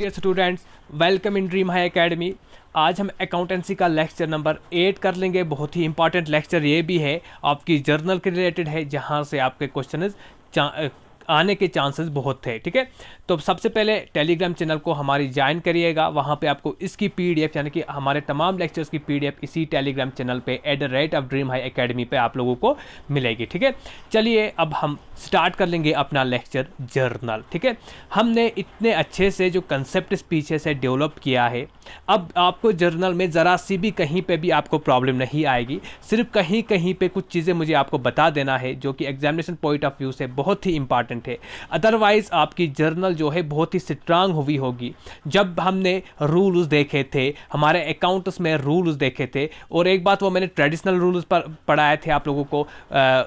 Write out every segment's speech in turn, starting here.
Dear students, welcome in dream high academy. आज हम accountancy का लेक्चर नंबर 8 कर लेंगे। बहुत ही इंपॉर्टेंट लेक्चर ये भी है, आपकी जर्नल के रिलेटेड है, जहाँ से आपके क्वेश्चन आने के चांसेस बहुत थे। ठीक है, तो सबसे पहले टेलीग्राम चैनल को हमारी ज्वाइन करिएगा। वहाँ पे आपको इसकी पीडीएफ यानी कि हमारे तमाम लेक्चर्स की पीडीएफ इसी टेलीग्राम चैनल पे @ड्रीम हाई एकेडमी पे आप लोगों को मिलेगी। ठीक है, चलिए अब हम स्टार्ट कर लेंगे अपना लेक्चर जर्नल। ठीक है, हमने इतने अच्छे से जो कंसेप्ट इस पीछे से डेवलप किया है, अब आपको जर्नल में ज़रा सी भी कहीं पे भी आपको प्रॉब्लम नहीं आएगी। सिर्फ कहीं कहीं पे कुछ चीज़ें मुझे आपको बता देना है जो कि एग्जामिनेशन पॉइंट ऑफ व्यू से बहुत ही इंपॉर्टेंट है। अदरवाइज़ आपकी जर्नल जो है बहुत ही स्ट्रांग हुई होगी। जब हमने रूल्स देखे थे, हमारे अकाउंट्स में रूल्स देखे थे, और एक बात वो मैंने ट्रेडिशनल रूल्स पर पढ़ाए थे आप लोगों को।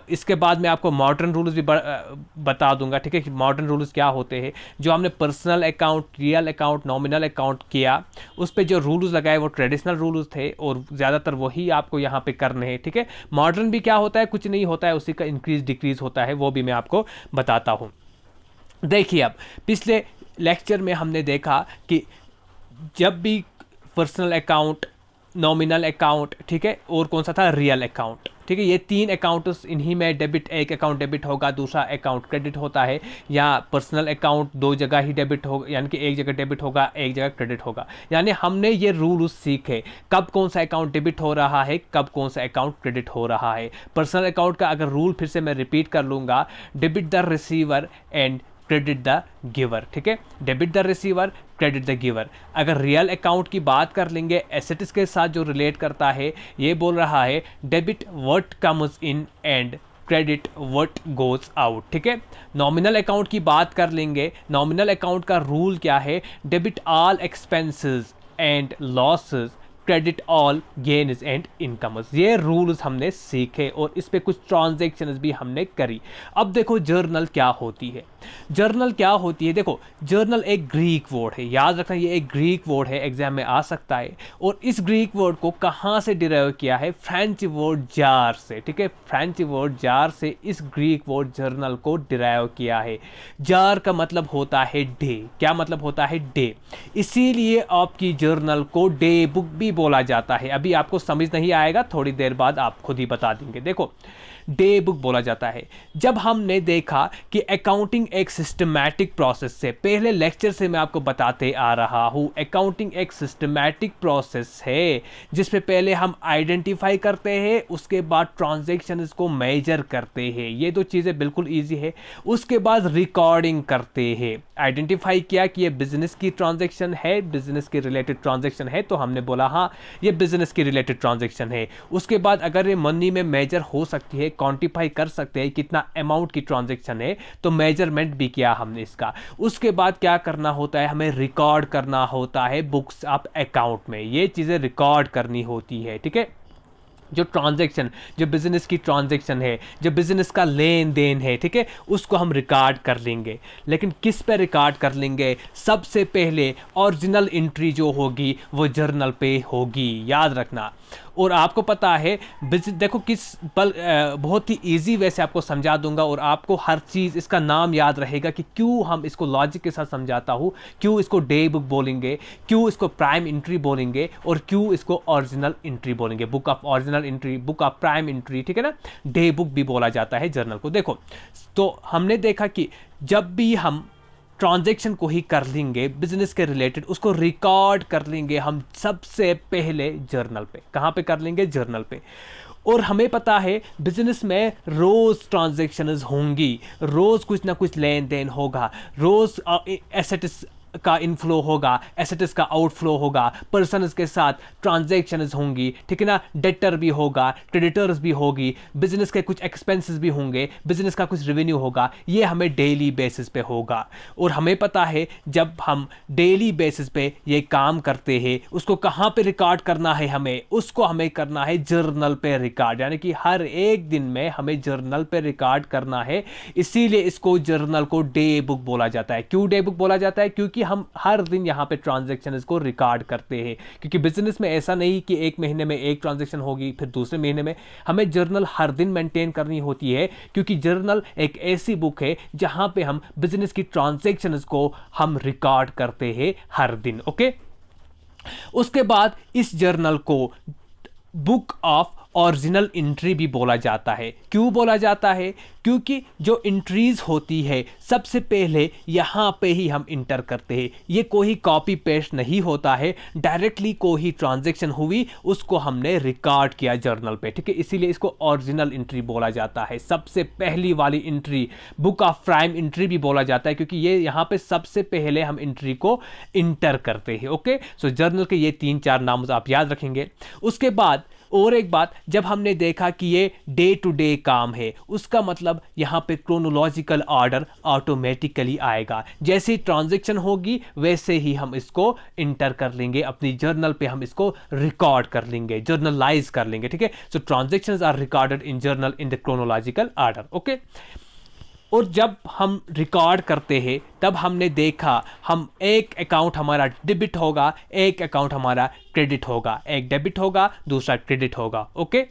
इसके बाद मैं आपको मॉडर्न रूल्स भी बता दूंगा। ठीक है, मॉडर्न रूल्स क्या होते हैं। जो हमने personal account, real account, nominal account किया, उस पे जो रूल्स लगाए वो ट्रेडिशनल रूल्स थे और ज़्यादातर वही आपको यहाँ पे करने हैं। ठीक है, मॉडर्न भी क्या होता है, कुछ नहीं होता है, उसी का इंक्रीज डिक्रीज होता है, वो भी मैं आपको बताता हूँ। देखिए, अब पिछले लेक्चर में हमने देखा कि जब भी पर्सनल अकाउंट, नॉमिनल अकाउंट, ठीक है, और कौन सा था, रियल अकाउंट। ठीक है, ये तीन अकाउंट्स, इन्हीं में डेबिट, एक अकाउंट डेबिट होगा, दूसरा अकाउंट क्रेडिट होता है, या पर्सनल अकाउंट दो जगह ही डेबिट होगा, यानी कि एक जगह डेबिट होगा, एक जगह क्रेडिट होगा। यानी हमने ये रूल सीखे कब कौन सा अकाउंट डेबिट हो रहा है, कब कौन सा अकाउंट क्रेडिट हो रहा है। पर्सनल अकाउंट का अगर रूल फिर से मैं रिपीट कर लूँगा, debit the receiver and credit the giver. ठीक है, debit the receiver, credit the giver. अगर रियल अकाउंट की बात कर लेंगे, एसेट्स के साथ जो रिलेट करता है, ये बोल रहा है debit what comes in and credit what goes out. ठीक है, नॉमिनल अकाउंट की बात कर लेंगे, नॉमिनल अकाउंट का रूल क्या है, debit all expenses and losses, credit all gains and incomes. ये रूल्स हमने सीखे और इस पे कुछ ट्रांजैक्शंस भी हमने करी। अब देखो जर्नल क्या होती है। जर्नल क्या होती है, देखो जर्नल एक ग्रीक वर्ड है, याद रखना ये एक ग्रीक वर्ड है, एग्जाम में आ सकता है। और इस ग्रीक वर्ड को कहाँ से डिराइव किया है, फ्रेंच वर्ड जार से। ठीक है, फ्रेंच वर्ड जार से इस ग्रीक वर्ड जर्नल को डिराइव किया है। जार का मतलब होता है डे। क्या मतलब होता है, डे। इसीलिए आपकी जर्नल को डे बुक भी बोला जाता है। अभी आपको समझ नहीं आएगा, थोड़ी देर बाद आप खुद ही बता देंगे। देखो, डे बुक बोला जाता है। जब हमने देखा कि अकाउंटिंग एक सिस्टमैटिक प्रोसेस से, पहले लेक्चर से मैं आपको बताते आ रहा हूं, अकाउंटिंग एक सिस्टमैटिक प्रोसेस है जिसपे पहले हम आइडेंटिफाई करते हैं, उसके बाद ट्रांजैक्शंस को मेजर करते हैं, ये दो चीज़ें बिल्कुल ईजी है। उसके बाद रिकॉर्डिंग करते हैं। आइडेंटिफाई किया कि ये बिजनेस की ट्रांजैक्शन है, बिजनेस के रिलेटेड ट्रांजैक्शन है, तो हमने बोला हाँ ये बिजनेस की रिलेटेड ट्रांजैक्शन है। उसके बाद अगर ये मनी में मेजर हो सकती है, क्वांटिफाई कर सकते हैं कितना अमाउंट की ट्रांजैक्शन है, तो मेजरमेंट भी किया हमने इसका। उसके बाद क्या करना होता है, हमें रिकॉर्ड करना होता है बुक्स ऑफ अकाउंट में, ये चीज़ें रिकॉर्ड करनी होती है। ठीक है, जो ट्रांजैक्शन, जो बिजनेस की ट्रांजैक्शन है, जो बिजनेस का लेन देन है, ठीक है, उसको हम रिकॉर्ड कर लेंगे। लेकिन किस पे रिकॉर्ड कर लेंगे, सबसे पहले ओरिजिनल एंट्री जो होगी वो जर्नल पे होगी, याद रखना। और आपको पता है, देखो किस बहुत ही इजी वे से आपको समझा दूंगा और आपको हर चीज़ इसका नाम याद रहेगा कि क्यों हम इसको लॉजिक के साथ समझाता हूँ, क्यों इसको डे बुक बोलेंगे, क्यों इसको प्राइम एंट्री बोलेंगे, और क्यों इसको ओरिजिनल एंट्री बोलेंगे, book of original entry, book of prime entry. ठीक है ना, डे बुक भी बोला जाता है जर्नल को। देखो, तो हमने देखा कि जब भी हम ट्रांजैक्शन को ही कर लेंगे बिजनेस के रिलेटेड, उसको रिकॉर्ड कर लेंगे हम सबसे पहले जर्नल पे। कहाँ पे कर लेंगे, जर्नल पे। और हमें पता है बिजनेस में रोज ट्रांजैक्शंस होंगी, रोज कुछ ना कुछ लेन देन होगा, रोज एसेट्स का इनफ्लो होगा, एसेट्स का आउटफ्लो होगा, पर्सनस के साथ ट्रांजैक्शंस होंगी, ठीक है ना, डेटर भी होगा, क्रेडिटर्स भी होगी, बिजनेस के कुछ एक्सपेंसेस भी होंगे, बिजनेस का कुछ रेवेन्यू होगा, ये हमें डेली बेसिस पे होगा। और हमें पता है जब हम डेली बेसिस पे ये काम करते हैं, उसको कहाँ पे रिकॉर्ड करना है, हमें उसको हमें करना है जर्नल पे रिकॉर्ड, यानी कि हर एक दिन में हमें जर्नल पे रिकॉर्ड करना है। इसीलिए इसको जर्नल को डे बुक बोला जाता है। क्यों डे बुक बोला जाता है, क्योंकि हम हर दिन यहाँ पे ट्रांजेक्शन को रिकॉर्ड करते हैं, क्योंकि बिजनेस में ऐसा नहीं कि एक महीने में एक ट्रांजेक्शन होगी फिर दूसरे महीने में, हमें जर्नल हर दिन मेंटेन करनी होती है, क्योंकि जर्नल एक ऐसी बुक है जहाँ पे हम बिजनेस की ट्रांजेक्शन को हम रिकॉर्ड करते हैं हर दिन। ओके, उसके बाद इस जर्नल को बुक ऑफ ओरिजिनल एंट्री भी बोला जाता है। क्यों बोला जाता है? क्योंकि जो एंट्रीज होती है सबसे पहले यहाँ पे ही हम इंटर करते हैं, ये कोई कॉपी पेस्ट नहीं होता है, डायरेक्टली कोई ट्रांजैक्शन हुई उसको हमने रिकॉर्ड किया जर्नल पे, ठीक है, इसीलिए इसको ओरिजिनल एंट्री बोला जाता है। सबसे पहली वाली entry book of prime entry भी बोला जाता है, क्योंकि ये यहाँ पे सबसे पहले हम एंट्री को इंटर करते हैं। ओके, सो जर्नल के ये 3-4 नाम आप याद रखेंगे। उसके बाद और एक बात, जब हमने देखा कि ये डे टू डे काम है, उसका मतलब यहाँ पे क्रोनोलॉजिकल ऑर्डर ऑटोमेटिकली आएगा, जैसे ट्रांजैक्शन होगी वैसे ही हम इसको इंटर कर लेंगे अपनी जर्नल पे, हम इसको रिकॉर्ड कर लेंगे, जर्नलाइज कर लेंगे, ठीक है। So transactions are recorded in journal in the chronological order. Okay, और जब हम रिकॉर्ड करते हैं तब हमने देखा हम एक अकाउंट हमारा डेबिट होगा, एक अकाउंट हमारा क्रेडिट होगा, एक डेबिट होगा दूसरा क्रेडिट होगा। ओके,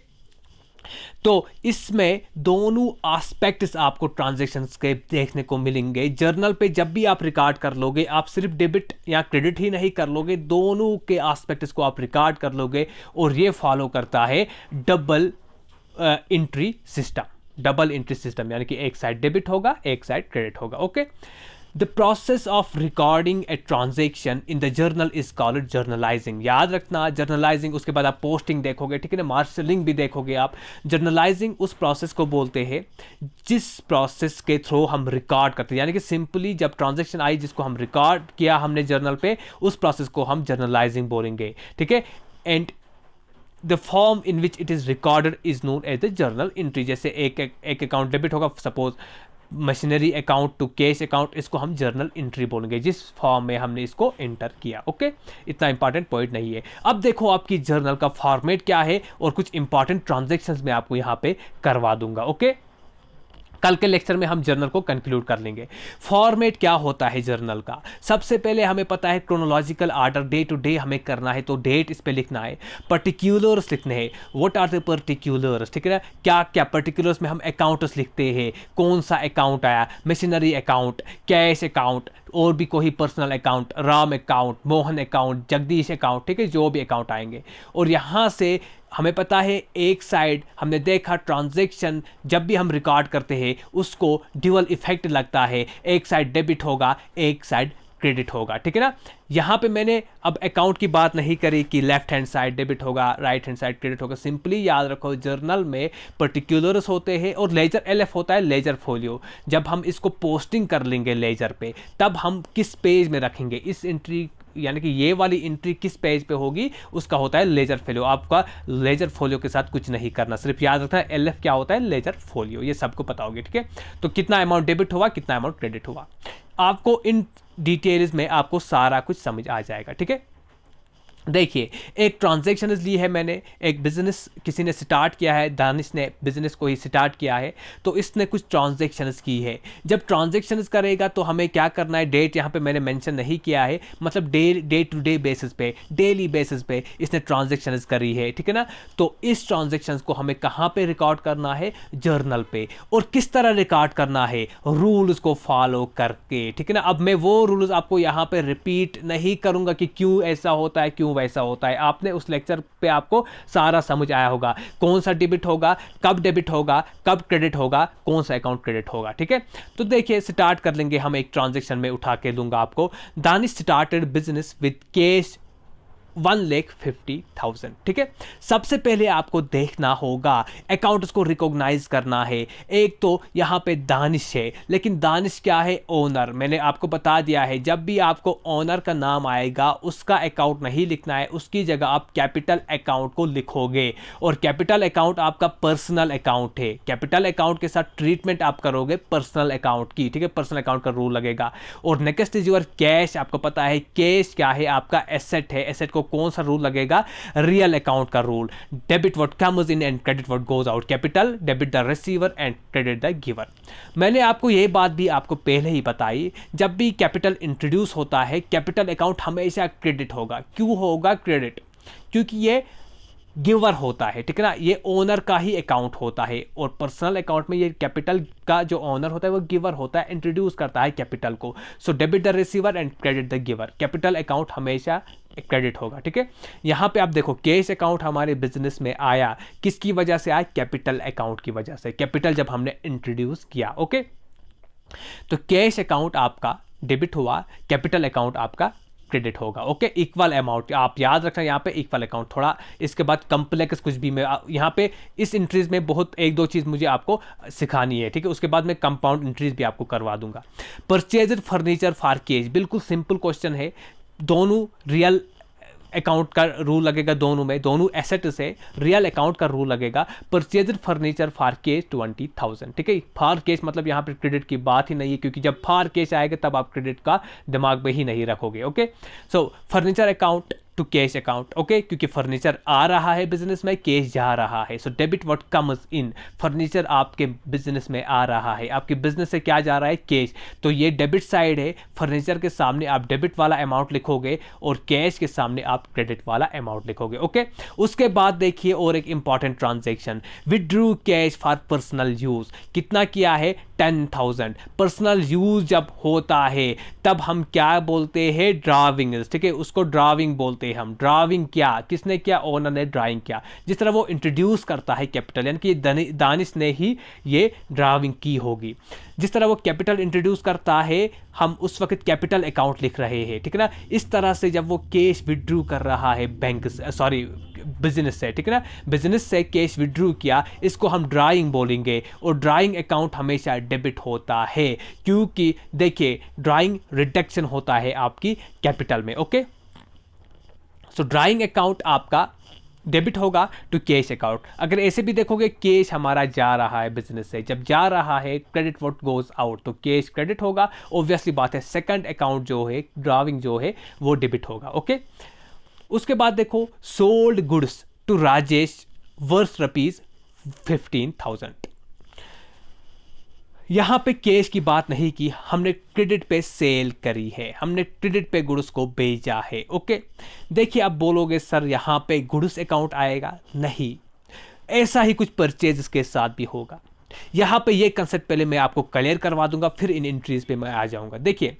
तो इसमें दोनों एस्पेक्ट्स आपको ट्रांजैक्शंस के देखने को मिलेंगे जर्नल पे। जब भी आप रिकॉर्ड कर लोगे, आप सिर्फ डेबिट या क्रेडिट ही नहीं कर लोगे, दोनों के एस्पेक्ट्स को आप रिकॉर्ड कर लोगे, और ये फॉलो करता है double entry system. Double entry system यानी कि एक साइड डेबिट होगा एक साइड क्रेडिट होगा। Okay, the process of recording a transaction in the journal is called journalising. याद रखना, जर्नलाइजिंग, उसके बाद आप पोस्टिंग देखोगे, ठीक है ना, मार्शलिंग भी देखोगे आप। जर्नलाइजिंग उस प्रोसेस को बोलते हैं जिस प्रोसेस के थ्रू हम रिकॉर्ड करते हैं, यानी कि सिंपली जब ट्रांजेक्शन आई जिसको हम रिकॉर्ड किया हमने जर्नल पे, उस प्रोसेस को हम जर्नलाइजिंग बोलेंगे, ठीक है। And the form in which it is recorded is known as the journal entry. जैसे एक अकाउंट डेबिट होगा, suppose machinery account to cash account, इसको हम जर्नल एंट्री बोलेंगे जिस फॉर्म में हमने इसको एंटर किया। ओके, इतना इंपॉर्टेंट पॉइंट नहीं है। अब देखो आपकी जर्नल का फॉर्मेट क्या है, और कुछ इंपॉर्टेंट ट्रांजैक्शंस मैं आपको यहाँ पे करवा दूंगा। ओके, कल के लेक्चर में हम जर्नल को कंक्लूड कर लेंगे। फॉर्मेट क्या होता है जर्नल का? सबसे पहले हमें पता है chronological order, day to day हमें करना है तो डेट इस पे लिखना है, पर्टिकुलर्स लिखने हैं, व्हाट आर द पर्टिकुलर्स, ठीक है ना, क्या क्या पर्टिकुलर्स में हम अकाउंट्स लिखते हैं, कौन सा अकाउंट आया, मशीनरी अकाउंट, कैश अकाउंट, और भी कोई personal account, Ram account, Mohan account, Jagdish account, ठीक है, जो भी अकाउंट आएंगे। और यहाँ से हमें पता है एक साइड हमने देखा ट्रांजैक्शन जब भी हम रिकॉर्ड करते हैं उसको ड्यूअल इफेक्ट लगता है, एक साइड डेबिट होगा एक साइड क्रेडिट होगा, ठीक है ना। यहाँ पे मैंने अब अकाउंट की बात नहीं करी कि लेफ्ट हैंड साइड डेबिट होगा राइट हैंड साइड क्रेडिट होगा। सिंपली याद रखो जर्नल में पर्टिकुलर्स होते हैं और लेजर एलएफ होता है, लेजर फोलियो। जब हम इसको पोस्टिंग कर लेंगे लेजर पे तब हम किस पेज में रखेंगे, इस एंट्री यानी कि ये वाली एंट्री किस पेज पे होगी उसका होता है लेजर फोलियो। आपका लेजर फोलियो के साथ कुछ नहीं करना, सिर्फ याद रखना है एलएफ क्या होता है, लेजर फोलियो, ये सबको पता होगी, ठीक है। तो कितना अमाउंट डेबिट हुआ कितना अमाउंट क्रेडिट हुआ, आपको इन डिटेल्स में आपको सारा कुछ समझ आ जाएगा, ठीक है। देखिए एक ट्रांजैक्शन ली है मैंने, एक बिजनेस किसी ने स्टार्ट किया है, दानिश ने बिजनेस को ही स्टार्ट किया है, तो इसने कुछ ट्रांजैक्शंस की है। जब ट्रांजैक्शंस करेगा तो हमें क्या करना है, डेट यहाँ पे मैंने मेंशन नहीं किया है, मतलब डे टू डे बेसिस पे, डेली बेसिस पे इसने ट्रांजैक्शंस करी है, ठीक है ना। तो इस ट्रांजैक्शंस को हमें कहाँ पे रिकॉर्ड करना है, जर्नल पे। और किस तरह रिकॉर्ड करना है, रूल्स को फॉलो करके, ठीक है ना। अब मैं वो रूल्स आपको यहाँ पे रिपीट नहीं करूँगा कि क्यों ऐसा होता है क्यों वैसा होता है, आपने उस लेक्चर पे आपको सारा समझ आया होगा, कौन सा डेबिट होगा, कब डेबिट होगा, कब क्रेडिट होगा, कौन सा अकाउंट क्रेडिट होगा, ठीक है। तो देखिए स्टार्ट कर लेंगे हम, एक ट्रांजैक्शन में उठा के दूंगा आपको। Danish started business with cash 1,50,000, ठीक है। सबसे पहले आपको देखना होगा अकाउंट्स को रिकॉग्नाइज करना है। एक तो यहाँ पे दानिश है, लेकिन दानिश क्या है, ओनर। मैंने आपको बता दिया है जब भी आपको ओनर का नाम आएगा उसका अकाउंट नहीं लिखना है, उसकी जगह आप कैपिटल अकाउंट को लिखोगे। और कैपिटल अकाउंट आपका पर्सनल अकाउंट है, कैपिटल अकाउंट के साथ ट्रीटमेंट आप करोगे पर्सनल अकाउंट की, ठीक है, पर्सनल अकाउंट का रूल लगेगा। और नेक्स्ट इज योर कैश। आपको पता है कैश क्या है, आपका एसेट है, एसेट को आपको कौन सा रूल लगेगा, रियल अकाउंट का rule. Debit what comes in and credit what goes out. Capital debit the receiver and credit the giver. मैंने आपको ये बात भी आपको पहले ही बताई, जब भी कैपिटल इंट्रोड्यूस होता है कैपिटल अकाउंट हमेशा क्रेडिट होगा। क्यों होगा क्रेडिट? क्योंकि ये गिवर होता है, ठीक है ना, ये ओनर का ही अकाउंट होता है। और पर्सनल अकाउंट में ये कैपिटल का जो ओनर होता है वो गिवर होता है, इंट्रोड्यूस करता है कैपिटल को। So debit the receiver and credit the giver. Capital account हमेशा क्रेडिट होगा, ठीक है। यहाँ पे आप देखो कैश अकाउंट हमारे बिजनेस में आया, किसकी वजह से आया? कैपिटल अकाउंट की वजह से। कैपिटल जब हमने इंट्रोड्यूस किया, ओके। तो कैश अकाउंट आपका डेबिट हुआ, कैपिटल अकाउंट आपका क्रेडिट होगा, ओके। इक्वल अमाउंट आप याद रखना, यहाँ पे इक्वल अकाउंट। थोड़ा इसके बाद कंप्लेक्स कुछ भी मैं यहाँ पे इस इंट्रीज में बहुत एक दो चीज़ मुझे आपको सिखानी है, ठीक है। उसके बाद मैं कंपाउंड इंट्रीज भी आपको करवा दूंगा। परचेज फर्नीचर फॉर कैश, बिल्कुल सिंपल क्वेश्चन है। दोनों रियल अकाउंट का रूल लगेगा, दोनों में, दोनों एसेट से रियल अकाउंट का रूल लगेगा। परचेज फर्नीचर फॉर कैश 20,000, ठीक है। फॉर कैश मतलब यहाँ पर क्रेडिट की बात ही नहीं है, क्योंकि जब फॉर कैश आएगा तब आप क्रेडिट का दिमाग में ही नहीं रखोगे, okay. So furniture account to cash account, okay, क्योंकि फर्नीचर आ रहा है बिजनेस में, कैश जा रहा है। So debit what comes in, furniture आपके बिजनेस में आ रहा है, आपके बिजनेस से क्या जा रहा है? कैश। तो ये डेबिट साइड है, फर्नीचर के सामने आप डेबिट वाला अमाउंट लिखोगे और कैश के सामने आप क्रेडिट वाला अमाउंट लिखोगे, ओके। उसके बाद देखिए और एक important transaction, withdrew cash for personal use. कितना किया है? 10,000। पर्सनल यूज जब होता है तब हम क्या बोलते हैं? ड्राविंग, ठीक है, उसको ड्राविंग बोलते हैं हम। ड्राविंग क्या, किसने किया? ओनर ने ड्राइंग किया। जिस तरह वो इंट्रोड्यूस करता है कैपिटल, यानी कि दानिश ने ही ये ड्राविंग की होगी। जिस तरह वो कैपिटल इंट्रोड्यूस करता है, हम उस वक्त कैपिटल अकाउंट लिख रहे हैं, ठीक है ना। इस तरह से जब वो कैश विड्रू कर रहा है बैंक सॉरी बिजनेस से, ठीक है ना, बिजनेस से कैश विड्रू किया, इसको हम ड्राइंग बोलेंगे। और ड्राइंग अकाउंट हमेशा डेबिट होता है, क्योंकि देखिए ड्राइंग रिडक्शन होता है आपकी कैपिटल में, ओके। सो ड्राइंग अकाउंट आपका डेबिट होगा टू कैश अकाउंट। अगर ऐसे भी देखोगे कैश हमारा जा रहा है बिजनेस से, जब जा रहा है क्रेडिट व्हाट गोज आउट, तो कैश क्रेडिट होगा, ऑब्वियसली बात है। सेकंड अकाउंट जो है ड्राविंग जो है वो डेबिट होगा, ओके। उसके बाद देखो sold goods to Rajesh worth ₹15,000। यहां पे कैश की बात नहीं की, हमने क्रेडिट पे सेल करी है, हमने क्रेडिट पे गुड्स को बेचा है, ओके। देखिए आप बोलोगे सर यहां पे गुड्स अकाउंट आएगा, नहीं, ऐसा ही कुछ परचेज के साथ भी होगा। यहां पे ये कंसेप्ट पहले मैं आपको क्लियर करवा दूंगा, फिर इन एंट्रीज पे मैं आ जाऊंगा। देखिए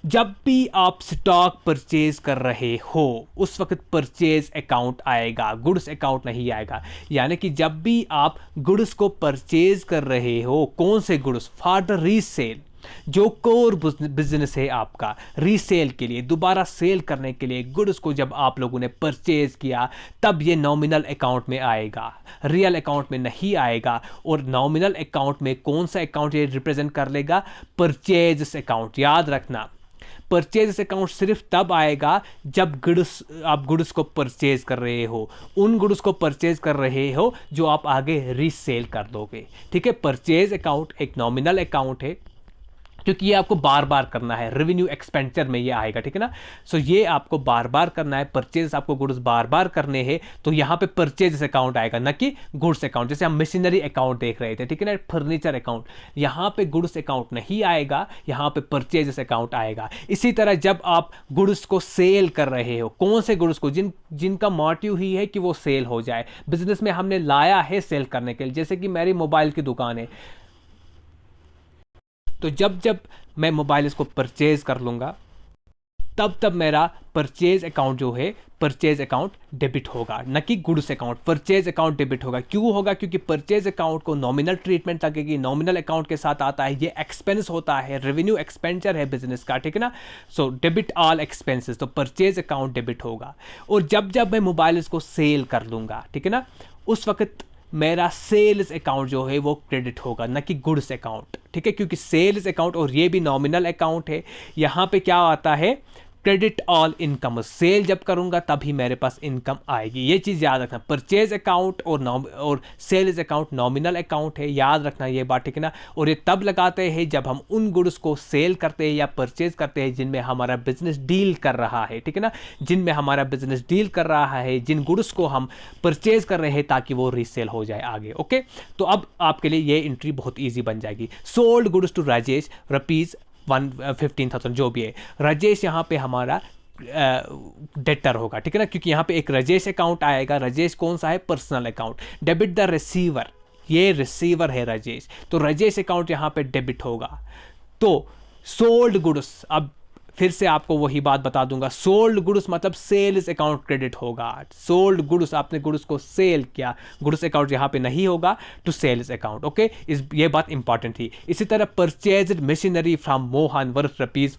जब भी आप स्टॉक परचेज कर रहे हो उस वक्त परचेज अकाउंट आएगा, गुड्स अकाउंट नहीं आएगा। यानी कि जब भी आप गुड्स को परचेज कर रहे हो, कौन से गुड्स? फॉर द रीसेल, जो कोर बिजनेस है आपका, रीसेल के लिए, दोबारा सेल करने के लिए गुड्स को जब आप लोगों ने परचेज किया, तब ये नॉमिनल अकाउंट में आएगा, रियल अकाउंट में नहीं आएगा। और नॉमिनल अकाउंट में कौन सा अकाउंट ये रिप्रेजेंट कर लेगा? Purchase account. याद रखना, परचेज अकाउंट सिर्फ तब आएगा जब आप गुड्स को परचेज कर रहे हो, उन गुड्स को परचेज कर रहे हो जो आप आगे रीसेल कर दोगे, ठीक है। परचेज अकाउंट एक नॉमिनल अकाउंट है, क्योंकि ये आपको बार बार करना है, रेवेन्यू एक्सपेंडिचर में ये आएगा, ठीक है ना। सो ये आपको बार बार करना है, परचेज आपको गुड्स बार बार करने हैं, तो यहाँ पे परचेज अकाउंट आएगा, न कि गुड्स अकाउंट। जैसे हम मशीनरी अकाउंट देख रहे थे, ठीक है ना, फर्नीचर अकाउंट, यहाँ पे गुड्स अकाउंट नहीं आएगा, यहाँ पे परचेज अकाउंट आएगा। इसी तरह जब आप गुड्स को सेल कर रहे हो, कौन से गुड्स को? जिनका मोटिव ही है कि वो सेल हो जाए, बिजनेस में हमने लाया है सेल करने के लिए। जैसे कि मेरी मोबाइल की दुकान है, तो जब जब मैं मोबाइल इसको परचेज कर लूँगा, तब तब मेरा परचेज अकाउंट जो है, परचेज अकाउंट डेबिट होगा, न कि goods account. Purchase account debit होगा। क्यों होगा? क्योंकि परचेज अकाउंट को नॉमिनल ट्रीटमेंट लगेगी, नॉमिनल अकाउंट के साथ आता है, ये एक्सपेंस होता है, रेवेन्यू एक्सपेंडिचर है बिजनेस का, ठीक है ना। सो डेबिट ऑल एक्सपेंसेस, तो परचेज अकाउंट डेबिट होगा। और जब जब मैं मोबाइल इसको सेल कर लूँगा, ठीक है ना, उस वक्त मेरा सेल्स अकाउंट जो है वो क्रेडिट होगा, न कि गुड्स अकाउंट, ठीक है। क्योंकि सेल्स अकाउंट और ये भी नॉमिनल अकाउंट है, यहाँ पे क्या आता है? क्रेडिट ऑल इनकम, सेल जब करूंगा तभी मेरे पास इनकम आएगी। ये चीज़ याद रखना, परचेज अकाउंट और सेल्स अकाउंट नॉमिनल अकाउंट है, याद रखना ये बात, ठीक है ना। और ये तब लगाते हैं जब हम उन गुड्स को सेल करते हैं या परचेज करते हैं जिनमें हमारा बिजनेस डील कर रहा है, ठीक है ना, जिनमें हमारा बिजनेस डील कर रहा है, जिन गुड्स को हम परचेज कर रहे हैं ताकि वो रीसेल हो जाए आगे। ओके, तो अब आपके लिए ये एंट्री बहुत ईजी बन जाएगी। Sold goods to Rajesh rupees 15,000 जो भी है, राजेश यहाँ पे हमारा डेटर होगा, ठीक है ना, क्योंकि यहाँ पे एक राजेश अकाउंट आएगा। राजेश कौन सा है? Personal account. Debit the receiver, ये रिसीवर है राजेश, तो राजेश अकाउंट यहाँ पे डेबिट होगा। तो सोल्ड गुड्स, अब फिर से आपको वही बात बता दूंगा, सोल्ड गुड्स मतलब सेल्स अकाउंट क्रेडिट होगा। सोल्ड गुड्स, आपने गुड्स को सेल किया, गुड्स अकाउंट यहाँ पे नहीं होगा, टू सेल्स अकाउंट। ओके, ये बात इंपॉर्टेंट थी। इसी तरह purchased machinery from Mohan worth rupees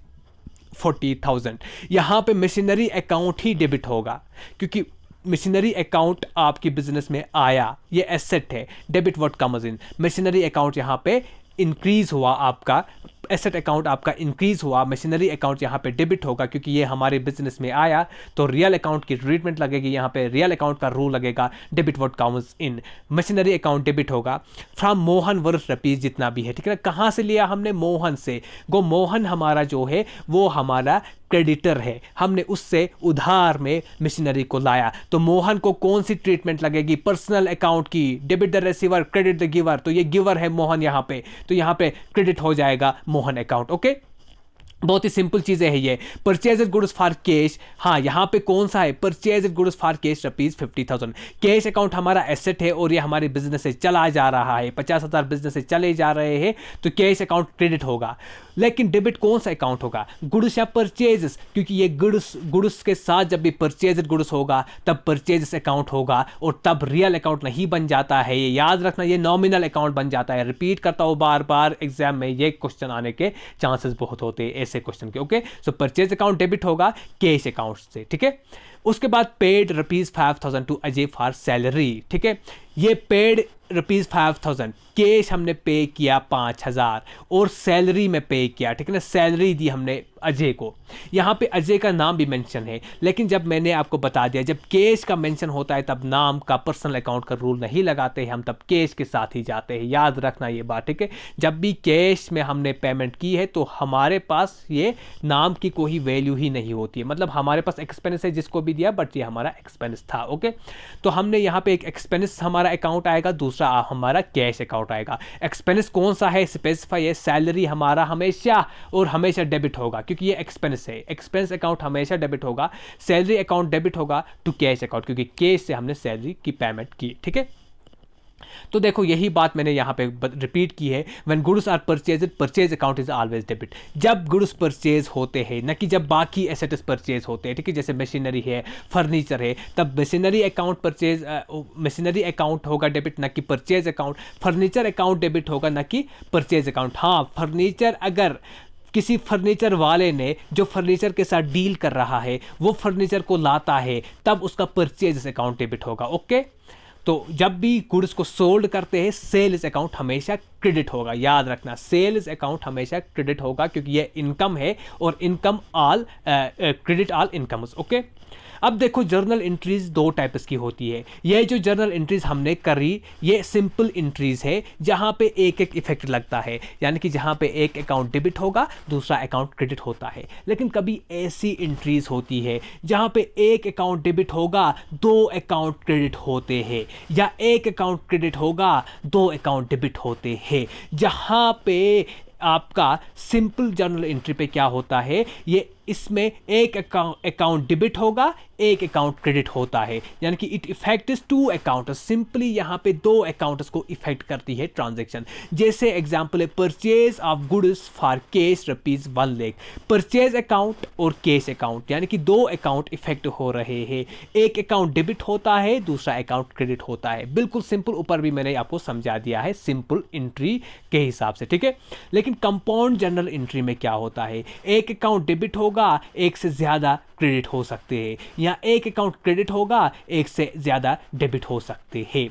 40,000, यहाँ पे मशीनरी अकाउंट ही डेबिट होगा, क्योंकि मशीनरी अकाउंट आपकी बिजनेस में आया, ये एसेट है। Debit what comes in, machinery account यहाँ पे इंक्रीज हुआ, आपका एसेट अकाउंट आपका इंक्रीज हुआ, मशीनरी अकाउंट यहाँ पे डेबिट होगा क्योंकि ये हमारे बिजनेस में आया, तो रियल अकाउंट की ट्रीटमेंट लगेगी, यहाँ पे रियल अकाउंट का रूल लगेगा, debit what comes in, machinery account debit होगा। फ्रॉम मोहन वर्थ रुपीज जितना भी है, ठीक है ना, कहाँ से लिया हमने? मोहन से। गो मोहन हमारा जो है वो हमारा क्रेडिटर है, हमने उससे उधार में मशीनरी को लाया, तो मोहन को कौन सी ट्रीटमेंट लगेगी? पर्सनल अकाउंट की, debit the receiver credit the giver, तो ये गिवर है मोहन यहाँ पे, तो यहाँ पे क्रेडिट हो जाएगा मोहन अकाउंट। ओके, बहुत ही सिंपल चीजें हैं ये। परचेज गुड्स फॉर कैश, हाँ यहाँ पे कौन सा है? Purchase goods for cash rupees 50,000। Cash account हमारा एसेट है और ये हमारे बिजनेस से चला जा रहा है, 50,000 बिजनेस से चले जा रहे हैं, तो कैश अकाउंट क्रेडिट होगा। लेकिन डेबिट कौन सा अकाउंट होगा? गुड्स या परचेजेस, क्योंकि ये गुड्स के साथ जब भी परचेज गुड्स होगा तब परचेजेस अकाउंट होगा और तब रियल अकाउंट नहीं बन जाता है, ये याद रखना, ये नॉमिनल अकाउंट बन जाता है। रिपीट करता हूँ बार बार, एग्जाम में ये क्वेश्चन आने के चांसेस बहुत होते हैं ऐसे क्वेश्चन के। Okay, so purchase account debit होगा कैश अकाउंट से, ठीक है। उसके बाद paid rupees 5,000 to Ajay for salary, ठीक है, ये पेड रुपीज 5,000, कैश हमने पे किया 5,000 और सैलरी में पे किया, ठीक है ना, सैलरी दी हमने अजय को। यहाँ पे अजय का नाम भी मेंशन है, लेकिन जब मैंने आपको बता दिया जब कैश का मेंशन होता है तब नाम का पर्सनल अकाउंट का रूल नहीं लगाते हैं, हम तब कैश के साथ ही जाते हैं, याद रखना ये बात, ठीक है। जब भी कैश में हमने पेमेंट की है तो हमारे पास ये नाम की कोई वैल्यू ही नहीं होती है, मतलब हमारे पास एक्सपेंस है जिसको भी दिया, बट ये हमारा एक्सपेंस था। ओके, तो हमने यहाँ पे एक एक्सपेंस हमारा अकाउंट आएगा, दूसरा हमारा कैश अकाउंट आएगा। एक्सपेंस कौन सा है? स्पेसिफाई है, सैलरी हमारा हमेशा और हमेशा डेबिट होगा क्योंकि ये एक्सपेंस है, एक्सपेंस अकाउंट हमेशा डेबिट होगा। सैलरी अकाउंट डेबिट होगा टू कैश अकाउंट, क्योंकि कैश से हमने सैलरी की पेमेंट की, ठीक है। तो देखो यही बात मैंने यहाँ पे रिपीट की है, when goods are purchase, purchase account is always debit. जब गुड्स परचेज होते हैं, न कि जब बाकी एसेट्स परचेज होते हैं, ठीक है, जैसे मशीनरी है, फर्नीचर है, तब machinery account purchase, machinery account होगा डेबिट, न कि purchase account. Furniture account debit होगा, न कि परचेज अकाउंट। हाँ, फर्नीचर अगर किसी फर्नीचर वाले ने जो फर्नीचर के साथ डील कर रहा है वो फर्नीचर को लाता है, तब उसका परचेज अकाउंट डेबिट होगा। ओके, तो जब भी गुड्स को सोल्ड करते हैं सेल्स अकाउंट हमेशा क्रेडिट होगा, याद रखना, सेल्स अकाउंट हमेशा क्रेडिट होगा क्योंकि ये इनकम है और income all credit all incomes. Okay, अब देखो जर्नल एंट्रीज दो टाइप्स की होती है। ये जो जर्नल एंट्रीज हमने करी ये सिंपल एंट्रीज है जहां पे एक एक इफेक्ट लगता है, यानी कि जहां पे एक अकाउंट डेबिट होगा दूसरा अकाउंट क्रेडिट होता है। लेकिन कभी ऐसी एंट्रीज होती है जहां पे एक अकाउंट डेबिट होगा दो अकाउंट क्रेडिट होते हैं, या एक अकाउंट क्रेडिट होगा दो अकाउंट डेबिट होते हैं। जहां पे आपका सिंपल जर्नल एंट्री पे क्या होता है, ये इसमें एक अकाउंट डेबिट होगा एक अकाउंट क्रेडिट होता है, यानी कि it effects to account, simply यहाँ पे दो अकाउंट्स को इफेक्ट करती है ट्रांजैक्शन। जैसे एग्जांपल है purchase of goods for cash rupees 1 lakh, purchase account और कैश अकाउंट, यानी कि दो अकाउंट इफेक्ट हो रहे हैं, एक अकाउंट डेबिट होता है दूसरा अकाउंट क्रेडिट होता है। बिल्कुल सिंपल, ऊपर भी मैंने आपको समझा दिया है सिंपल एंट्री के हिसाब से, ठीक है। लेकिन कंपाउंड जर्नल एंट्री में क्या होता है, एक अकाउंट डेबिट होगा एक से ज्यादा क्रेडिट हो सकते हैं, या एक अकाउंट क्रेडिट होगा एक से ज्यादा डेबिट हो सकते हैं।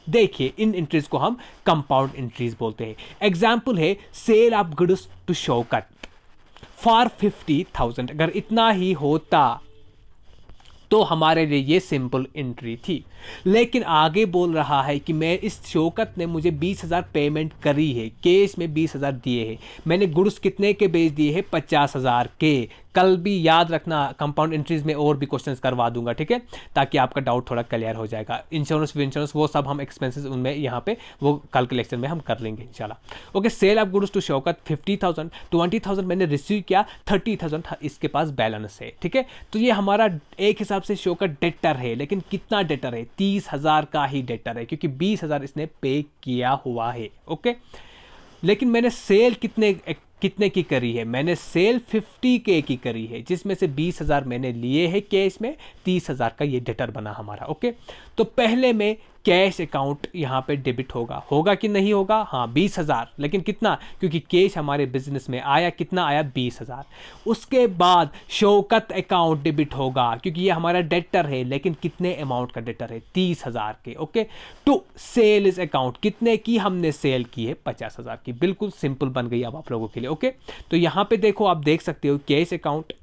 देखिए इन एंट्रीज को हम कंपाउंड एंट्रीज बोलते हैं। एग्जांपल है sale of goods to Shaukat for 50,000। अगर इतना ही होता तो हमारे लिए ये सिंपल एंट्री थी। लेकिन आगे बोल रहा है कि मैं इस शौकत ने मुझे 20,000 पेमेंट करी है, कैश में 20,000 दिए हैं, मैंने गुड्स कितने के बेच दिए हैं, 50,000 के। कल भी याद रखना, कंपाउंड एंट्रीज में और भी क्वेश्चंस करवा दूंगा, ठीक है, ताकि आपका डाउट थोड़ा क्लियर हो जाएगा। इंश्योरेंस वो सब हम एक्सपेंसेस उनमें यहाँ पे वो कैलकुलेशन में हम कर लेंगे इंशाल्लाह। Okay, sale of goods to Shaukat 50,000, 20,000 मैंने रिसीव किया, 30,000 इसके पास बैलेंस है, ठीक है। तो ये हमारा एक हिसाब से शौकत डेटर है, लेकिन कितना डेटर है, 30,000 का ही डेटर है, क्योंकि 20,000 इसने पे किया हुआ है। ओके, लेकिन मैंने सेल कितने की करी है, मैंने सेल 50K की करी है, जिसमें से 20,000 मैंने लिए हैं कैश में, 30,000 का ये डेटर बना हमारा। ओके, तो पहले में कैश अकाउंट यहाँ पे डेबिट होगा कि नहीं होगा, हाँ 20,000, लेकिन कितना, क्योंकि कैश हमारे बिजनेस में आया, कितना आया, 20,000। उसके बाद शौकत अकाउंट डेबिट होगा, क्योंकि ये हमारा डेटर है, लेकिन कितने अमाउंट का डेटर है, 30,000 के। ओके, टू सेल्स अकाउंट, कितने की हमने सेल की है, 50,000 की। बिल्कुल सिंपल बन गई अब आप लोगों के लिए। ओके, तो यहाँ पे देखो, आप देख सकते हो कैश अकाउंट,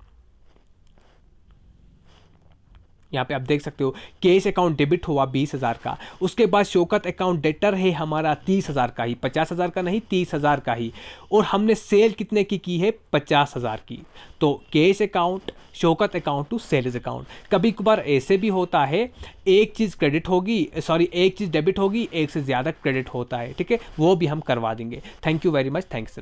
यहाँ पे आप देख सकते हो कैश अकाउंट डेबिट हुआ 20,000 का। उसके बाद शौकत अकाउंट डेटर है हमारा 30,000 का ही, 50,000 का नहीं, 30,000 का ही। और हमने सेल कितने की है, 50,000 की। तो cash account, Shaukat account to sales account. कभी कभार ऐसे भी होता है, एक चीज़ क्रेडिट होगी, सॉरी एक चीज़ डेबिट होगी, एक से ज़्यादा क्रेडिट होता है, ठीक है, वो भी हम करवा देंगे। Thank you very much, thanks.